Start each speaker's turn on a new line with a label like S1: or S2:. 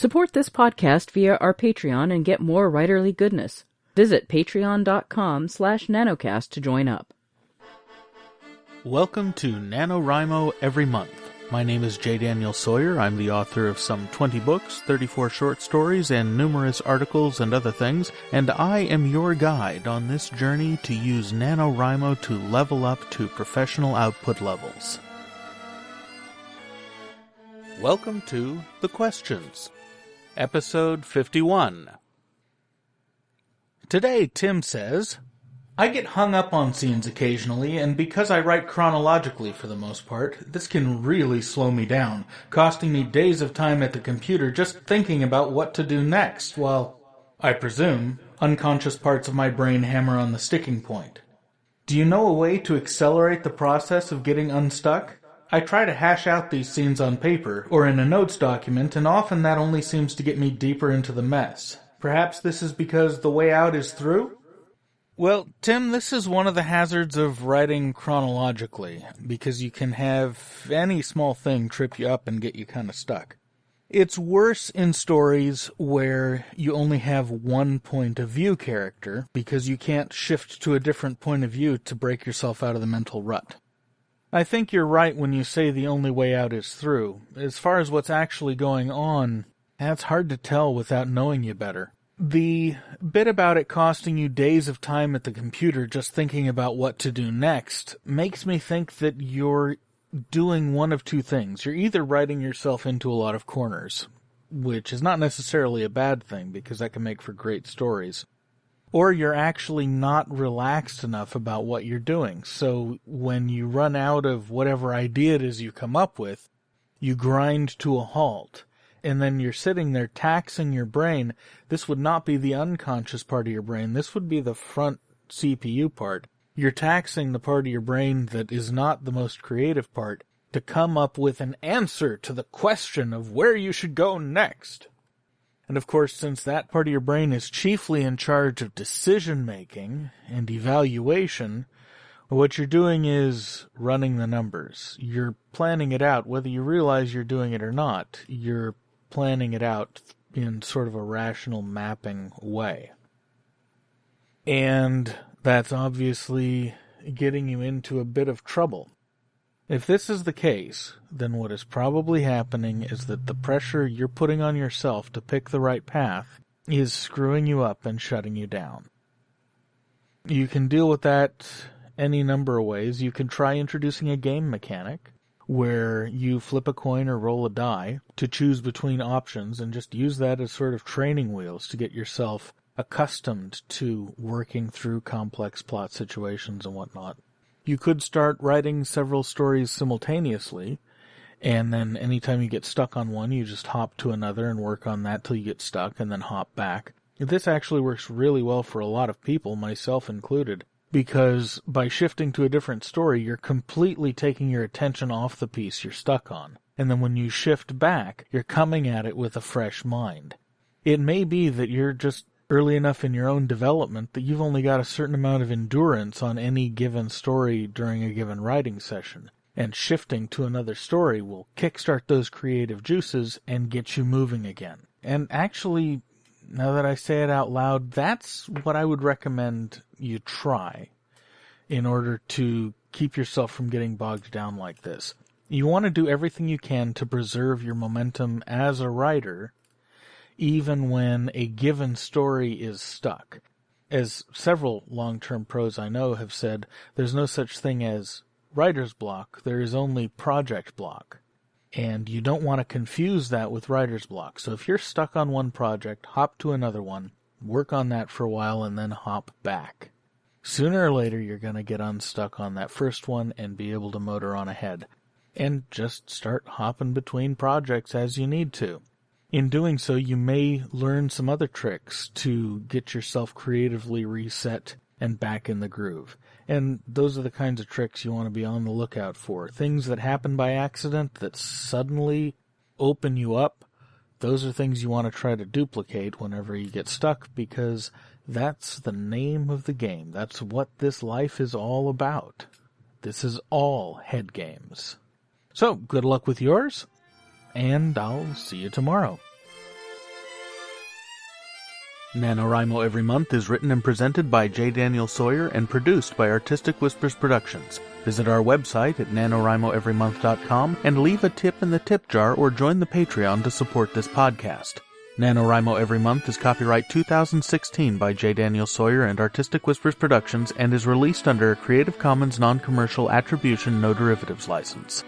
S1: Support this podcast via our Patreon and get more writerly goodness. Visit patreon.com/nanocast to join up.
S2: Welcome to NaNoWriMo Every Month. My name is J. Daniel Sawyer. I'm the author of some 20 books, 34 short stories, and numerous articles and other things, and I am your guide on this journey to use NaNoWriMo to level up to professional output levels. Welcome to The Questions, Episode 51. Today, Tim says, I get hung up on scenes occasionally, and because I write chronologically for the most part, this can really slow me down, costing me days of time at the computer just thinking about what to do next, while, I presume, unconscious parts of my brain hammer on the sticking point. Do you know a way to accelerate the process of getting unstuck? I try to hash out these scenes on paper, or in a notes document, and often that only seems to get me deeper into the mess. Perhaps this is because the way out is through? Well, Tim, this is one of the hazards of writing chronologically, because you can have any small thing trip you up and get you kind of stuck. It's worse in stories where you only have one point of view character, because you can't shift to a different point of view to break yourself out of the mental rut. I think you're right when you say the only way out is through. As far as what's actually going on, that's hard to tell without knowing you better. The bit about it costing you days of time at the computer just thinking about what to do next makes me think that you're doing one of two things. You're either writing yourself into a lot of corners, which is not necessarily a bad thing because that can make for great stories, or you're actually not relaxed enough about what you're doing. So when you run out of whatever idea it is you come up with, you grind to a halt. And then you're sitting there taxing your brain. This would not be the unconscious part of your brain. This would be the front CPU part. You're taxing the part of your brain that is not the most creative part to come up with an answer to the question of where you should go next. And of course, since that part of your brain is chiefly in charge of decision-making and evaluation, what you're doing is running the numbers. You're planning it out, whether you realize you're doing it or not. You're planning it out in sort of a rational mapping way. And that's obviously getting you into a bit of trouble. If this is the case, then what is probably happening is that the pressure you're putting on yourself to pick the right path is screwing you up and shutting you down. You can deal with that any number of ways. You can try introducing a game mechanic where you flip a coin or roll a die to choose between options and just use that as sort of training wheels to get yourself accustomed to working through complex plot situations and whatnot. You could start writing several stories simultaneously, and then anytime you get stuck on one, you just hop to another and work on that till you get stuck and then hop back. This actually works really well for a lot of people, myself included, because by shifting to a different story, you're completely taking your attention off the piece you're stuck on. And then when you shift back, you're coming at it with a fresh mind. It may be that you're just early enough in your own development that you've only got a certain amount of endurance on any given story during a given writing session. And shifting to another story will kickstart those creative juices and get you moving again. And actually, now that I say it out loud, that's what I would recommend you try in order to keep yourself from getting bogged down like this. You want to do everything you can to preserve your momentum as a writer, even when a given story is stuck. As several long-term pros I know have said, there's no such thing as writer's block, there is only project block. And you don't want to confuse that with writer's block. So if you're stuck on one project, hop to another one, work on that for a while, and then hop back. Sooner or later, you're going to get unstuck on that first one and be able to motor on ahead. And just start hopping between projects as you need to. In doing so, you may learn some other tricks to get yourself creatively reset and back in the groove. And those are the kinds of tricks you want to be on the lookout for. Things that happen by accident that suddenly open you up, those are things you want to try to duplicate whenever you get stuck, because that's the name of the game. That's what this life is all about. This is all head games. So, good luck with yours, and I'll see you tomorrow. NaNoWriMo Every Month is written and presented by J. Daniel Sawyer and produced by Artistic Whispers Productions. Visit our website at NaNoWriMoEveryMonth.com and leave a tip in the tip jar or join the Patreon to support this podcast. NaNoWriMo Every Month is copyright 2016 by J. Daniel Sawyer and Artistic Whispers Productions and is released under a Creative Commons Non-Commercial Attribution No Derivatives license.